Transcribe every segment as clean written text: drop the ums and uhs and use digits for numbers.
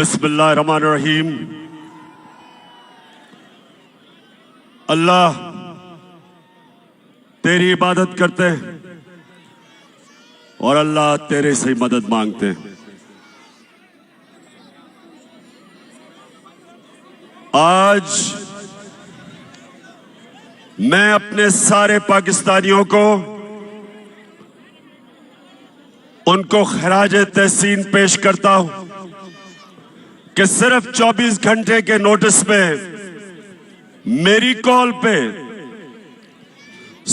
बिस्मिल्लाहिर्रहमानिर्रहीम। अल्लाह तेरी इबादत करते हैं और अल्लाह तेरे से मदद मांगते हैं। आज मैं अपने सारे पाकिस्तानियों को उनको खराज तहसीन पेश करता हूं कि सिर्फ 24 घंटे के नोटिस में मेरी कॉल पे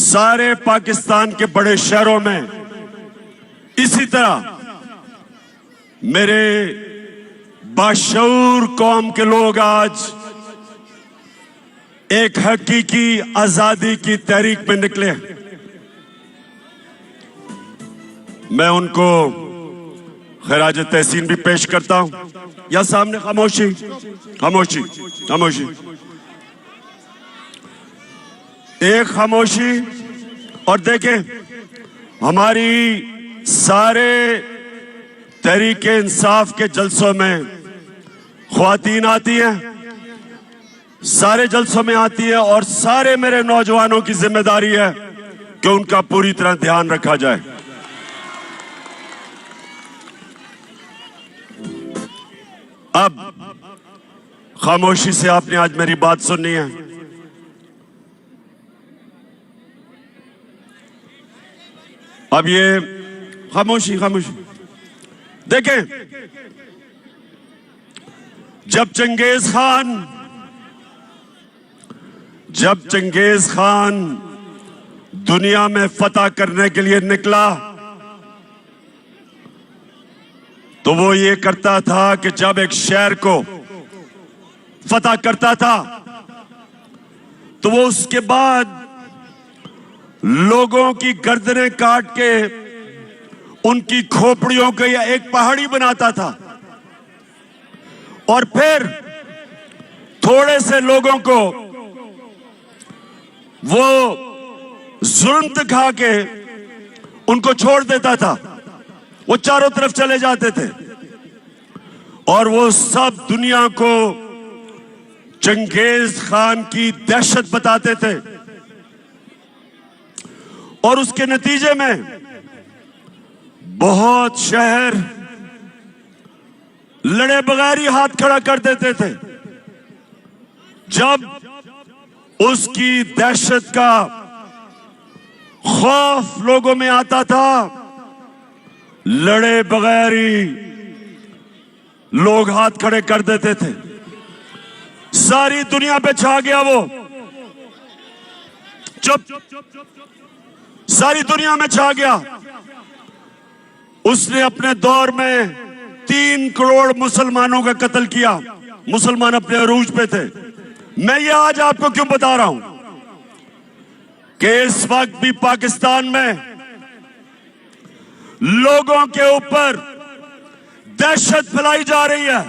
सारे पाकिस्तान के बड़े शहरों में इसी तरह मेरे बाशऊर कौम के लोग आज एक हकीकी आजादी की तहरीक में निकले। मैं उनको खराज तहसीन भी पेश करता हूं। या सामने खामोशी खामोशी खामोशी, एक खामोशी। और देखें, हमारी सारे तहरीके इंसाफ के जलसों में ख्वातीन आती हैं, सारे जलसों में आती है और सारे मेरे नौजवानों की जिम्मेदारी है कि उनका पूरी तरह ध्यान रखा जाए। अब खामोशी से आपने आज मेरी बात सुननी है। अब ये खामोशी खामोशी। देखें, जब चंगेज खान दुनिया में फतह करने के लिए निकला तो वो ये करता था कि जब एक शहर को फतह करता था तो वो उसके बाद लोगों की गर्दनें काट के उनकी खोपड़ियों को या एक पहाड़ी बनाता था और फिर थोड़े से लोगों को वो जुल्म दिखा के उनको छोड़ देता था। वो चारों तरफ चले जाते थे और वो सब दुनिया को चंगेज खान की दहशत बताते थे और उसके नतीजे में बहुत शहर लड़े बगैर ही हाथ खड़ा कर देते थे। जब उसकी दहशत का खौफ लोगों में आता था, लड़े बगैर ही लोग हाथ खड़े कर देते थे। सारी दुनिया पे छा गया वो, चुप, सारी दुनिया में छा गया। उसने अपने दौर में 3 करोड़ मुसलमानों का कत्ल किया। मुसलमान अपने अरूज पे थे। मैं ये आज आपको क्यों बता रहा हूं कि इस वक्त भी पाकिस्तान में लोगों के ऊपर दहशत फैलाई जा रही है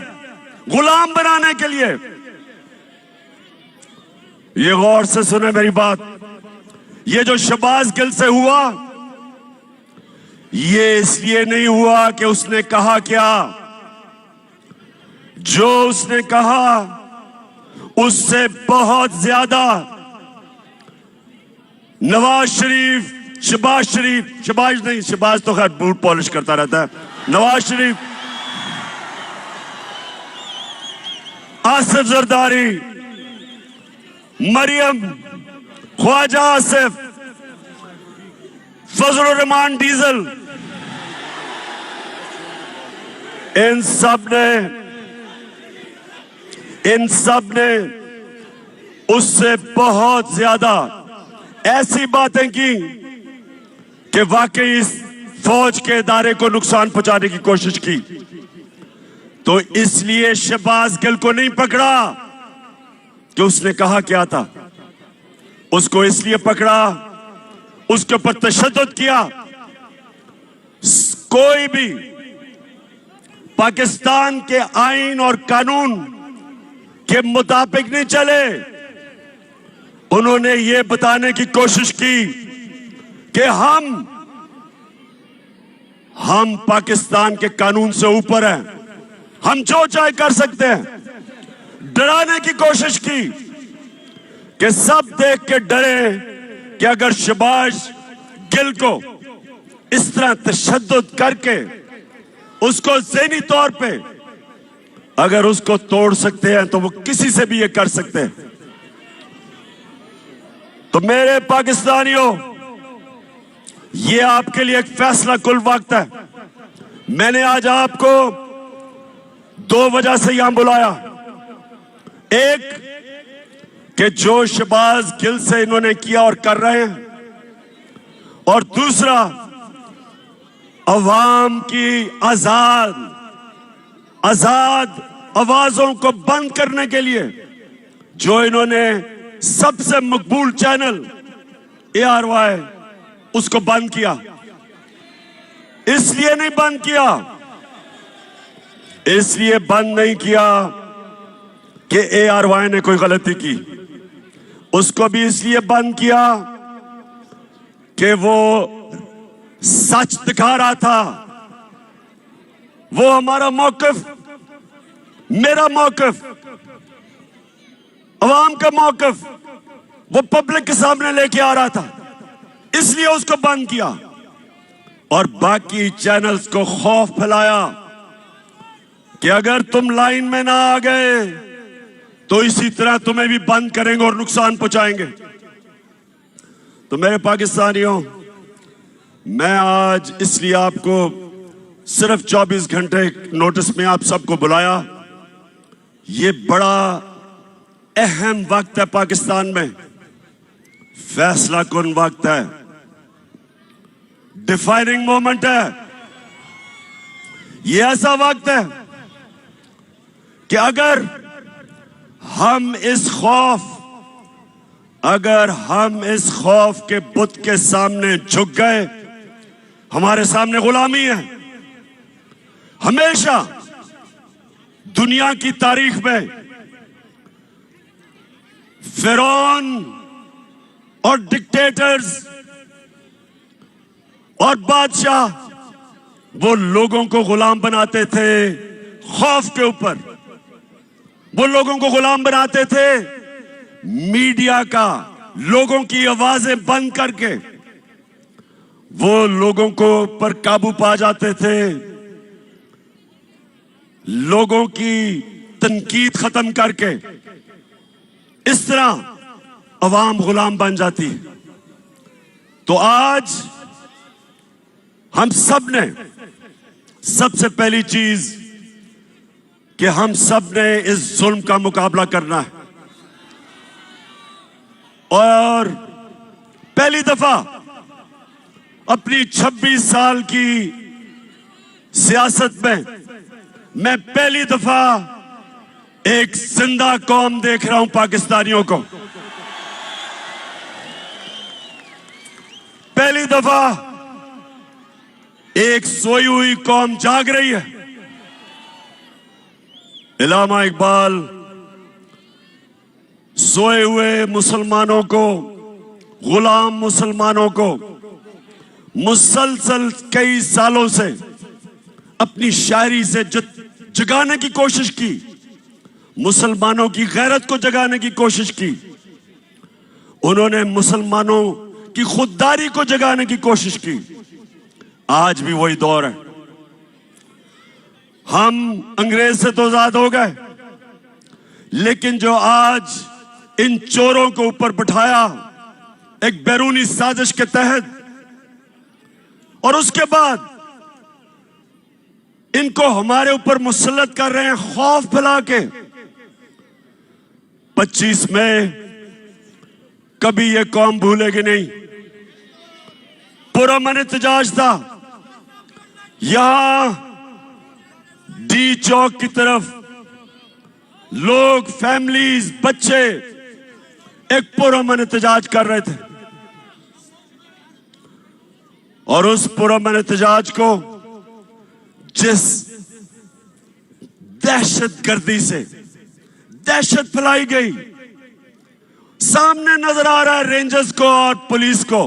गुलाम बनाने के लिए। ये गौर से सुने मेरी बात। ये जो शहबाज गिल से हुआ, ये इसलिए नहीं हुआ कि उसने कहा क्या। जो उसने कहा उससे बहुत ज्यादा नवाज शरीफ, शहबाज तो खैर बूट पॉलिश करता रहता है। नवाज शरीफ, आसिफ जरदारी, मरियम, ख्वाजा आसिफ, फजल रहमान डीजल, इन सब ने उससे बहुत ज्यादा ऐसी बातें की कि वाकई इस फौज के इदारे को नुकसान पहुंचाने की कोशिश की। तो इसलिए शहबाज गिल को नहीं पकड़ा कि उसने कहा क्या था। उसको इसलिए पकड़ा, उसके ऊपर तशद्दुद किया। कोई भी पाकिस्तान के आईन और कानून के मुताबिक नहीं चले। उन्होंने ये बताने की कोशिश की कि हम पाकिस्तान के कानून से ऊपर हैं, हम जो चाहे कर सकते हैं। डराने की कोशिश की कि सब देख के डरे कि अगर शहबाज गिल को इस तरह तशद्दुद करके उसको ज़हनी तौर पे अगर उसको तोड़ सकते हैं तो वो किसी से भी ये कर सकते हैं। तो मेरे पाकिस्तानियों, ये आपके लिए एक फैसला कुल वक्त है। मैंने आज आपको दो वजह से यहां बुलाया। एक कि जो शहबाज गिल से इन्होंने किया और कर रहे हैं, और दूसरा अवाम की आजाद आवाजों को बंद करने के लिए जो इन्होंने सबसे मकबूल चैनल ARY उसको बंद किया। इसलिए नहीं बंद किया, इसलिए बंद नहीं किया कि ARY ने कोई गलती की। उसको भी इसलिए बंद किया कि वो सच दिखा रहा था। वो हमारा मौक़िफ़, मेरा मौक़िफ़, अवाम का मौक़िफ़ वो पब्लिक के सामने लेके आ रहा था, इसलिए उसको बंद किया। और बाकी चैनल्स को खौफ फैलाया कि अगर तुम लाइन में ना आ गए तो इसी तरह तुम्हें भी बंद करेंगे और नुकसान पहुंचाएंगे। तो मेरे पाकिस्तानियों, मैं आज इसलिए आपको सिर्फ 24 घंटे नोटिस में आप सबको बुलाया। ये बड़ा अहम वक्त है पाकिस्तान में, फैसला कुन वक्त है, डिफाइनिंग मोमेंट है। ये ऐसा वक्त है कि अगर हम इस खौफ के बुत के सामने झुक गए, हमारे सामने गुलामी है। हमेशा दुनिया की तारीख में फिरौन और डिक्टेटर्स और बादशाह वो लोगों को गुलाम बनाते थे खौफ के ऊपर। वो लोगों को गुलाम बनाते थे मीडिया का, लोगों की आवाजें बंद करके वो लोगों को पर काबू पा जाते थे, लोगों की तनकीद खत्म करके। इस तरह अवाम गुलाम बन जाती है। तो आज हम सब ने सबसे पहली चीज कि हम सब ने इस जुल्म का मुकाबला करना है। और पहली दफा अपनी 26 साल की सियासत में मैं पहली दफा एक जिंदा कौम देख रहा हूं पाकिस्तानियों को। पहली दफा एक सोई हुई कौम जाग रही है। इल्लामा इकबाल सोए हुए मुसलमानों को, गुलाम मुसलमानों को मुसलसल कई सालों से अपनी शायरी से जगाने की कोशिश की, मुसलमानों की गैरत को जगाने की कोशिश की। उन्होंने मुसलमानों की खुददारी को जगाने की कोशिश की। आज भी वही दौर है। हम अंग्रेज से तो आजाद हो गए, लेकिन जो आज इन चोरों को ऊपर बिठाया एक बैरूनी साजिश के तहत, और उसके बाद इनको हमारे ऊपर मुसल्लत कर रहे हैं खौफ फैला के। 25 मई कभी ये कौम भूलेगी नहीं। पुरअमन एहतजाज था। यहां डी चौक की तरफ लोग, फैमिलीज, बच्चे एक पुरअमन एहतजाज कर रहे थे, और उस पुरअमन एहतजाज को जिस दहशतगर्दी से दहशत फैलाई गई, सामने नजर आ रहा है रेंजर्स को और पुलिस को।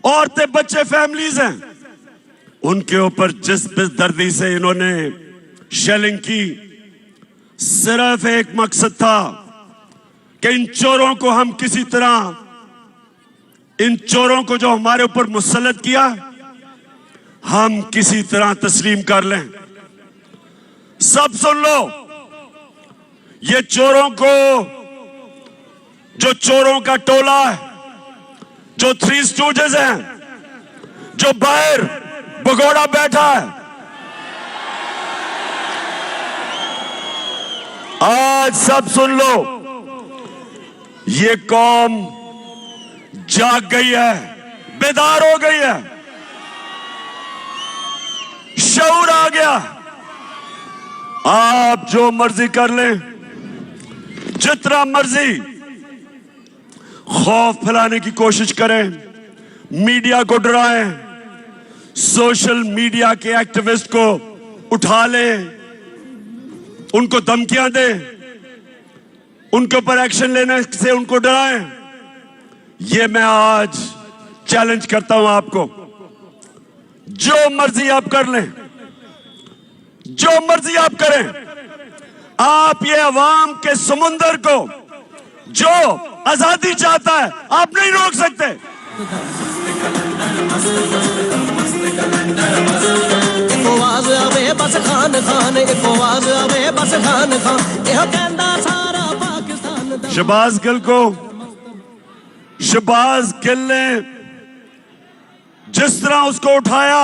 औरतें, बच्चे, फैमिलीज हैं, उनके ऊपर जिस बेदर्दी से इन्होंने शेलिंग की, सिर्फ एक मकसद था कि इन चोरों को हम किसी तरह, इन चोरों को जो हमारे ऊपर मुसल्लत किया, हम किसी तरह तस्लीम कर लें। सब सुन लो, ये चोरों को, जो चोरों का टोला है, जो थ्री स्टूडेंट्स हैं, जो बाहर भगोड़ा बैठा है, आज सब सुन लो, ये कौम जाग गई है, बेदार हो गई है, शऊर आ गया। आप जो मर्जी कर लें, जितना मर्जी खौफ फैलाने की कोशिश करें, मीडिया को डराएं, सोशल मीडिया के एक्टिविस्ट को उठा लें, उनको धमकियां दें, उनके ऊपर एक्शन लेने से उनको डराएं। ये मैं आज चैलेंज करता हूं आपको। जो मर्जी आप कर लें, जो मर्जी आप करें, आप ये अवाम के समुंदर को जो आजादी चाहता है, आप नहीं रोक सकते। शहबाज गिल को, शहबाज गिल ने जिस तरह उसको उठाया,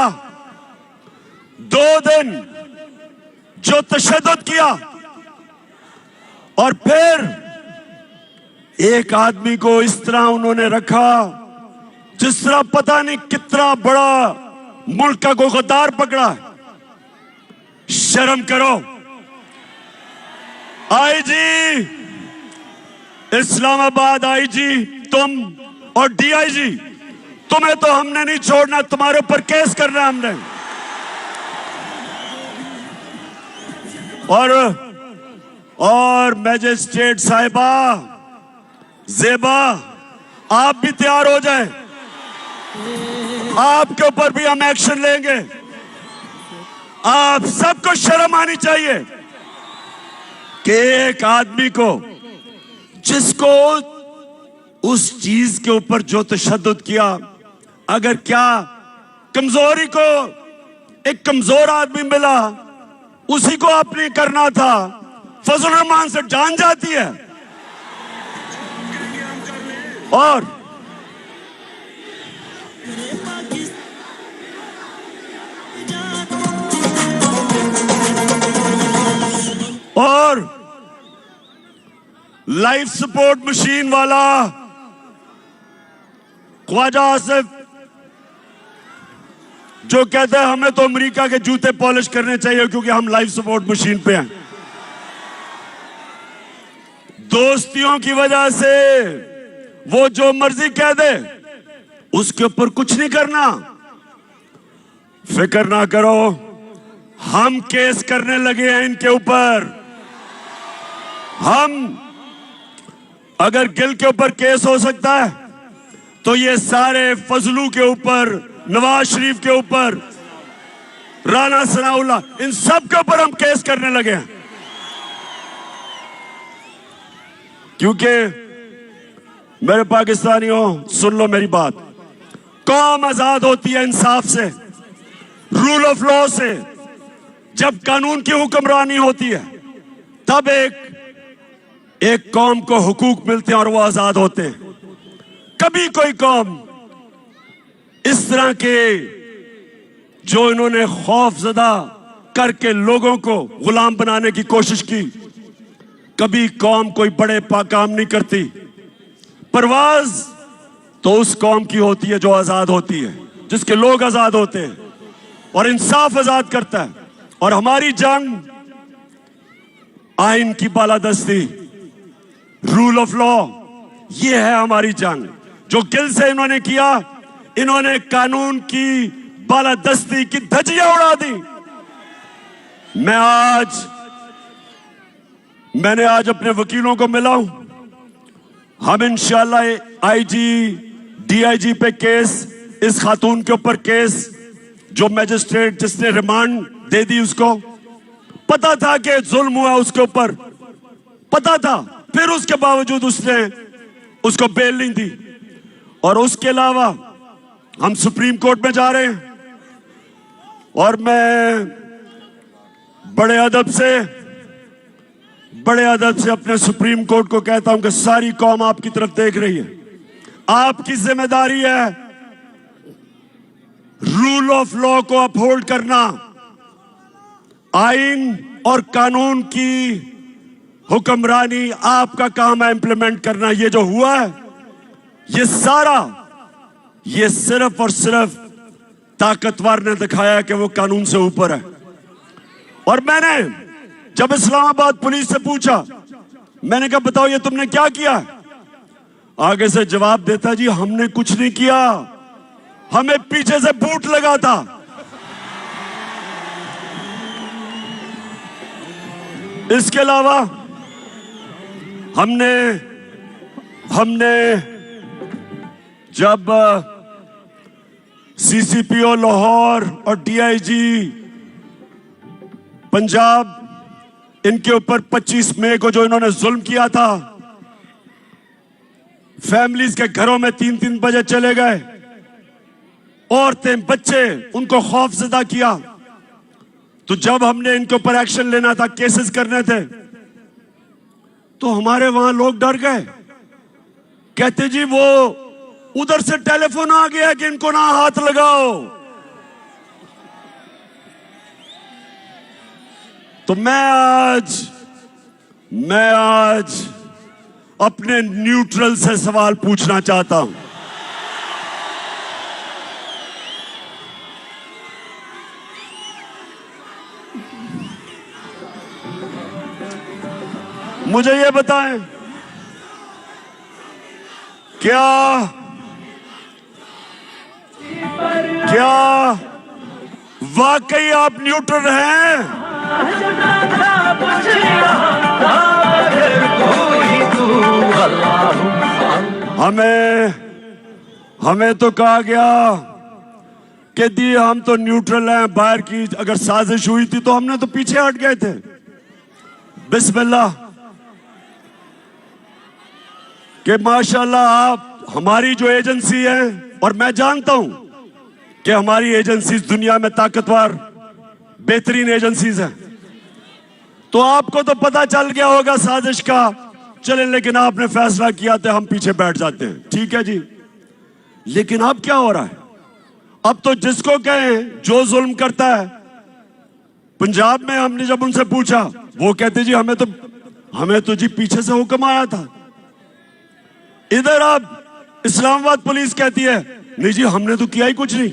2 दिन जो तशद्दुद किया, और फिर एक आदमी को इस तरह उन्होंने रखा जिस तरह पता नहीं कितना बड़ा मुल्क का कोई गद्दार पकड़ा है। शर्म करो। आईजी इस्लामाबाद, आईजी तुम और डीआईजी, तुम्हें तो हमने नहीं छोड़ना, तुम्हारे ऊपर केस करना हमने। और मैजिस्ट्रेट साहिबा ज़ेबा, आप भी तैयार हो जाएं, आपके ऊपर भी हम एक्शन लेंगे। आप सबको शर्म आनी चाहिए कि एक आदमी को, जिसको उस चीज के ऊपर जो तशद्दुद किया, अगर क्या कमजोरी को एक कमजोर आदमी मिला, उसी को आपने करना था। फजल रहमान से जान जाती है। और लाइफ सपोर्ट मशीन वाला ख्वाजा आसिफ, जो कहता है हमें तो अमेरिका के जूते पॉलिश करने चाहिए क्योंकि हम लाइफ सपोर्ट मशीन पे हैं। दोस्तियों की वजह से वो जो मर्जी कह दे, उसके ऊपर कुछ नहीं करना। फिक्र ना करो, हम केस करने लगे हैं इनके ऊपर। हम, अगर गिल के ऊपर केस हो सकता है तो ये सारे फजलू के ऊपर, नवाज शरीफ के ऊपर, राना सनाउल्लाह, इन सब के ऊपर हम केस करने लगे हैं। क्योंकि मेरे पाकिस्तानियों, सुन लो मेरी बात, कौम आजाद होती है इंसाफ से, रूल ऑफ लॉ से। जब कानून की हुक्मरानी होती है, तब एक कौम को हुकूक मिलते हैं और वो आजाद होते हैं। कभी कोई कौम इस तरह के, जो इन्होंने खौफजदा करके लोगों को गुलाम बनाने की कोशिश की, कभी कौम कोई बड़े काम नहीं करती। परवाज तो उस कौम की होती है जो आजाद होती है, जिसके लोग आजाद होते हैं और इंसाफ आजाद करता है। और हमारी जंग आइन की बालादस्ती, रूल ऑफ लॉ, ये है हमारी जंग। जो गिल से इन्होंने किया, इन्होंने कानून की बालादस्ती की धज्जियां उड़ा दी। मैंने आज अपने वकीलों को मिला हूं। हम इंशाल्लाह आईजी, डीआईजी पे केस, इस खातून के ऊपर केस, जो मैजिस्ट्रेट जिसने रिमांड दे दी उसको, पता था कि जुल्म हुआ उसके ऊपर, पता था, फिर उसके बावजूद उसने उसको बेल नहीं दी। और उसके अलावा हम सुप्रीम कोर्ट में जा रहे हैं और मैं बड़े अदब से अपने सुप्रीम कोर्ट को कहता हूं कि सारी कौम आपकी तरफ देख रही है। आपकी जिम्मेदारी है रूल ऑफ लॉ को अपहोल्ड करना, आइन और कानून की हुक्मरानी आपका काम है इंप्लीमेंट करना। ये जो हुआ है ये सारा, ये सिर्फ और सिर्फ ताकतवर ने दिखाया कि वो कानून से ऊपर है। और मैंने जब इस्लामाबाद पुलिस से पूछा, मैंने कहा बताओ ये तुमने क्या किया, आगे से जवाब देता जी हमने कुछ नहीं किया, हमें पीछे से बूट लगा था। इसके अलावा हमने जब सीसीपीओ लाहौर और डीआईजी पंजाब इनके ऊपर 25 मई को जो इन्होंने जुल्म किया था, फैमिलीज के घरों में 3-3 बजे चले गए, औरतें बच्चे उनको खौफजदा किया, तो जब हमने इनके ऊपर एक्शन लेना था, केसेस करने थे, तो हमारे वहां लोग डर गए, कहते जी वो उधर से टेलीफोन आ गया कि इनको ना हाथ लगाओ। तो मैं आज अपने न्यूट्रल से सवाल पूछना चाहता हूं। मुझे ये बताएं, क्या वाकई आप न्यूट्रल हैं? हमें तो कहा गया कि दी हम तो न्यूट्रल हैं, बाहर की अगर साजिश हुई थी तो हमने तो पीछे हट गए थे। बिस्मिल्लाह कि माशाल्लाह आप हमारी जो एजेंसी है, और मैं जानता हूं कि हमारी एजेंसीज दुनिया में ताकतवर बेहतरीन एजेंसीज हैं, तो आपको तो पता चल गया होगा साजिश का, चले, लेकिन आपने फैसला किया तो हम पीछे बैठ जाते हैं, ठीक है जी। लेकिन अब क्या हो रहा है? अब तो जिसको कहें जो जुल्म करता है, पंजाब में हमने जब उनसे पूछा, वो कहते जी हमें तो जी पीछे से हुक्म आया था। इधर अब इस्लामाबाद पुलिस कहती है नहीं जी हमने तो किया ही कुछ नहीं।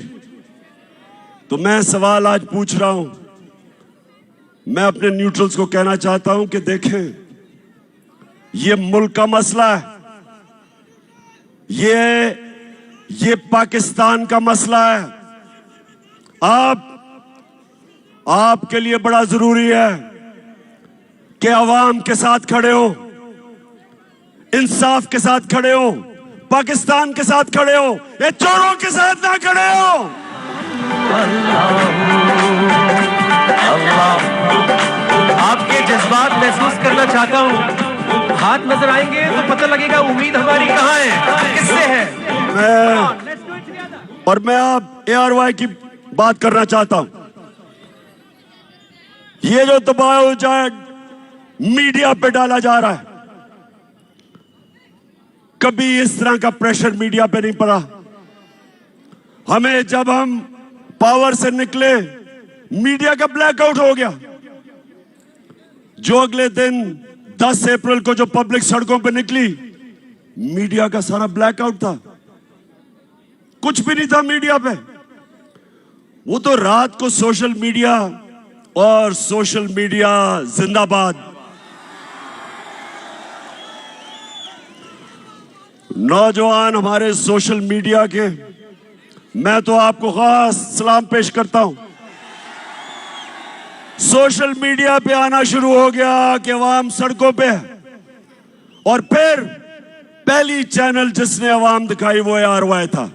तो मैं सवाल आज पूछ रहा हूं, मैं अपने न्यूट्रल्स को कहना चाहता हूं कि देखें, ये मुल्क का मसला है, ये पाकिस्तान का मसला है। आपके लिए बड़ा जरूरी है कि अवाम के साथ खड़े हो, इंसाफ के साथ खड़े हो, पाकिस्तान के साथ खड़े हो, ये चोरों के साथ ना खड़े हो। आपके जज्बात महसूस करना चाहता हूं, हाथ नजर आएंगे तो पता लगेगा उम्मीद हमारी कहां है, किससे है। मैं आप ARY की बात करना चाहता हूं। ये जो दबाव मीडिया पे डाला जा रहा है, कभी इस तरह का प्रेशर मीडिया पे नहीं पड़ा। हमें जब हम पावर से निकले, मीडिया का ब्लैकआउट हो गया। जो अगले दिन 10 अप्रैल को जो पब्लिक सड़कों पे निकली, मीडिया का सारा ब्लैकआउट था, कुछ भी नहीं था मीडिया पे। वो तो रात को सोशल मीडिया और सोशल मीडिया जिंदाबाद। नौजवान हमारे सोशल मीडिया के, मैं तो आपको खास सलाम पेश करता हूं। सोशल मीडिया पे आना शुरू हो गया कि अवाम सड़कों पे है, और फिर पहली चैनल जिसने अवाम दिखाई वो ARY था।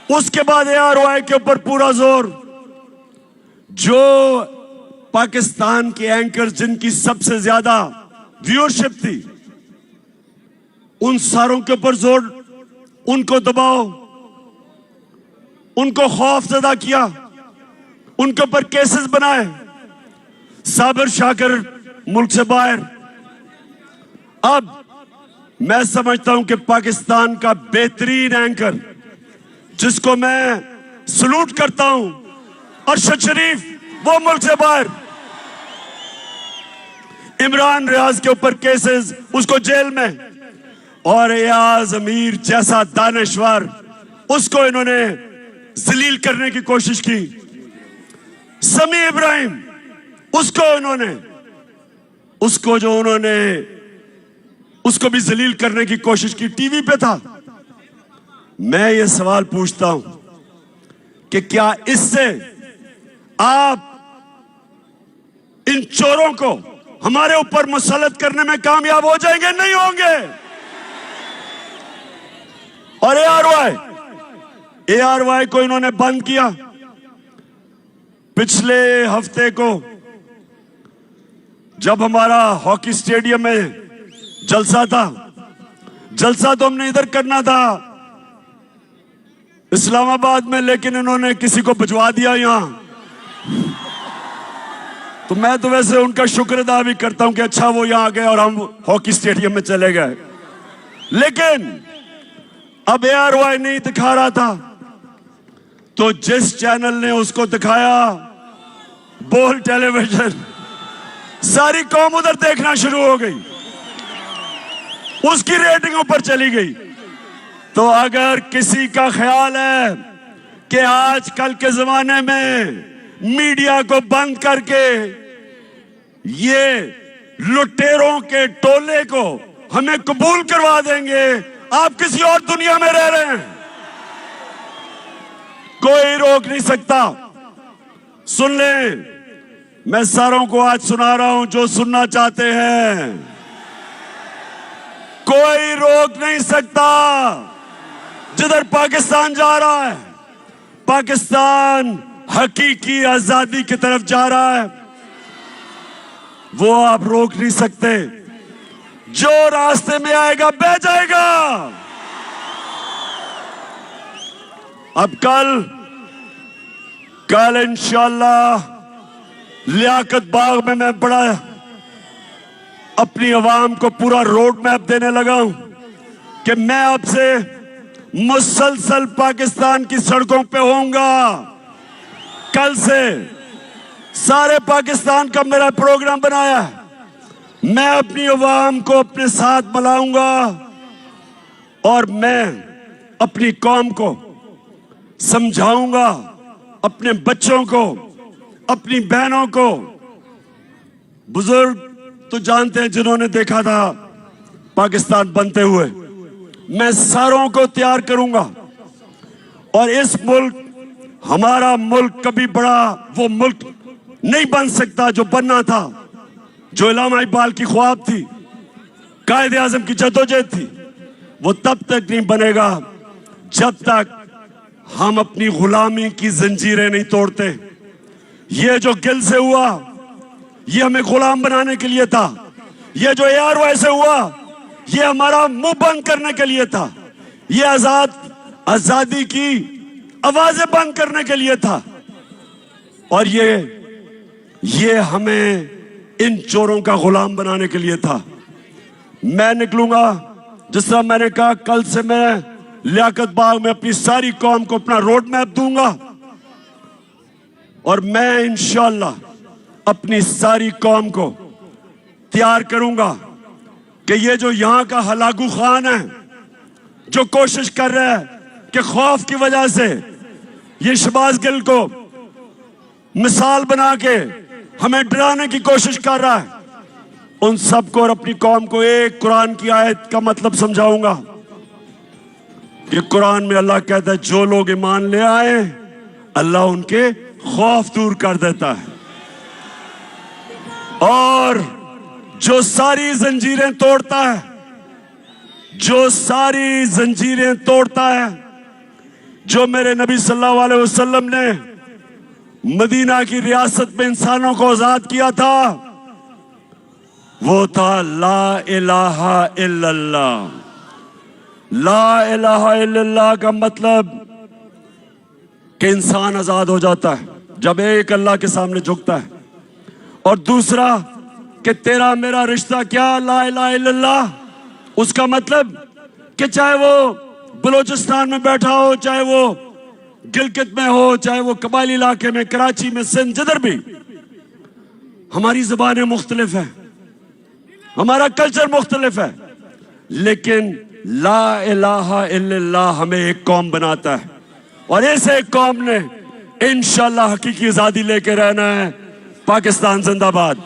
उसके बाद ARY के ऊपर पूरा जोर, जो पाकिस्तान के एंकर जिनकी सबसे ज्यादा व्यूअरशिप थी, उन सारों के ऊपर जोर, उनको दबाओ, उनको खौफजदा किया, उनके ऊपर केसेस बनाए। साबिर शाकिर मुल्क से बाहर। अब मैं समझता हूं कि पाकिस्तान का बेहतरीन एंकर, जिसको मैं सलूट करता हूं, अरशद शरीफ, वो मुल्क से बाहर। इमरान रियाज के ऊपर केसेस, उसको जेल में। और एयाज अमीर जैसा दानश्वर, उसको इन्होंने जलील करने की कोशिश की। समी इब्राहिम, उसको भी जलील करने की कोशिश की, टीवी पे था। मैं ये सवाल पूछता हूं कि क्या इससे आप इन चोरों को हमारे ऊपर मुसल्लत करने में कामयाब हो जाएंगे? नहीं होंगे। और ARY को इन्होंने बंद किया। पिछले हफ्ते को जब हमारा हॉकी स्टेडियम में जलसा था, जलसा तो हमने इधर करना था इस्लामाबाद में, लेकिन इन्होंने किसी को भिजवा दिया यहां। तो मैं तो वैसे उनका शुक्र अदा भी करता हूं कि अच्छा वो यहां आ गए और हम हॉकी स्टेडियम में चले गए। लेकिन अब ARY नहीं दिखा रहा था, तो जिस चैनल ने उसको दिखाया, बोल टेलीविजन, सारी कौम उधर देखना शुरू हो गई, उसकी रेटिंग ऊपर चली गई। तो अगर किसी का ख्याल है कि आजकल के जमाने में मीडिया को बंद करके ये लुटेरों के टोले को हमें कबूल करवा देंगे, आप किसी और दुनिया में रह रहे हैं। कोई रोक नहीं सकता। सुन ले, मैं सारों को आज सुना रहा हूं जो सुनना चाहते हैं। कोई रोक नहीं सकता। जिधर पाकिस्तान जा रहा है, पाकिस्तान हकीकी आजादी की तरफ जा रहा है, वो आप रोक नहीं सकते। जो रास्ते में आएगा बह जाएगा। अब कल इंशाअल्लाह लियाकत बाग में मैं बड़ा अपनी आवाम को पूरा रोड मैप देने लगा हूं कि मैं अब से मुसलसल पाकिस्तान की सड़कों पे होऊंगा। कल से सारे पाकिस्तान का मेरा प्रोग्राम बनाया है। मैं अपनी आवाम को अपने साथ मिलाऊंगा और मैं अपनी कौम को समझाऊंगा, अपने बच्चों को, अपनी बहनों को। बुजुर्ग तो जानते हैं जिन्होंने देखा था पाकिस्तान बनते हुए। मैं सारों को तैयार करूंगा और इस मुल्क, हमारा मुल्क कभी बड़ा वो मुल्क नहीं बन सकता जो बनना था, जो इलामा इकबाल की ख्वाब थी, कायदे आजम की जद्दोजहद थी। वो तब तक नहीं बनेगा जब तक हम अपनी गुलामी की जंजीरें नहीं तोड़ते। ये जो गिल से हुआ, ये हमें गुलाम बनाने के लिए था। ये जो ARY से हुआ, ये हमारा मुंह बंद करने के लिए था। ये आजादी की आवाजें बंद करने के लिए था। और ये हमें इन चोरों का गुलाम बनाने के लिए था। मैं निकलूंगा, जिस तरह मैंने कहा, कल से मैं लियाकत बाग में अपनी सारी कौम को अपना रोड मैप दूंगा और मैं इंशाअल्लाह अपनी सारी कौम को तैयार करूंगा कि ये जो यहां का हलाकू खान है, जो कोशिश कर रहा है कि खौफ की वजह से ये शहबाज गिल को मिसाल बना के हमें डराने की कोशिश कर रहा है, उन सबको और अपनी कौम को एक कुरान की आयत का मतलब समझाऊंगा। ये कुरान में अल्लाह कहता है, जो लोग ईमान ले आए अल्लाह उनके खौफ दूर कर देता है, और जो सारी जंजीरें तोड़ता है, जो सारी जंजीरें तोड़ता है, जो मेरे नबी सल्लल्लाहु अलैहि वसल्लम ने मदीना की रियासत में इंसानों को आजाद किया था, वो था ला इलाहा इल्लल्लाह। ला इलाहा इल्लल्लाह का मतलब कि इंसान आजाद हो जाता है जब एक अल्लाह के सामने झुकता है। और दूसरा कि तेरा मेरा रिश्ता क्या, ला इलाहा इल्लल्लाह, उसका मतलब कि चाहे वो बलूचिस्तान में बैठा हो, चाहे वो गिलगित में हो, चाहे वो कबायली इलाके में, कराची में, सिंध, जिधर भी, हमारी जुबानें मुख्तलिफ है, हमारा कल्चर मुख्तलिफ है, लेकिन ला इलाहा इल्लल्लाह हमें एक कौम बनाता है। और इस एक कौम ने इंशाअल्लाह हकीकी आजादी लेके रहना है। पाकिस्तान जिंदाबाद।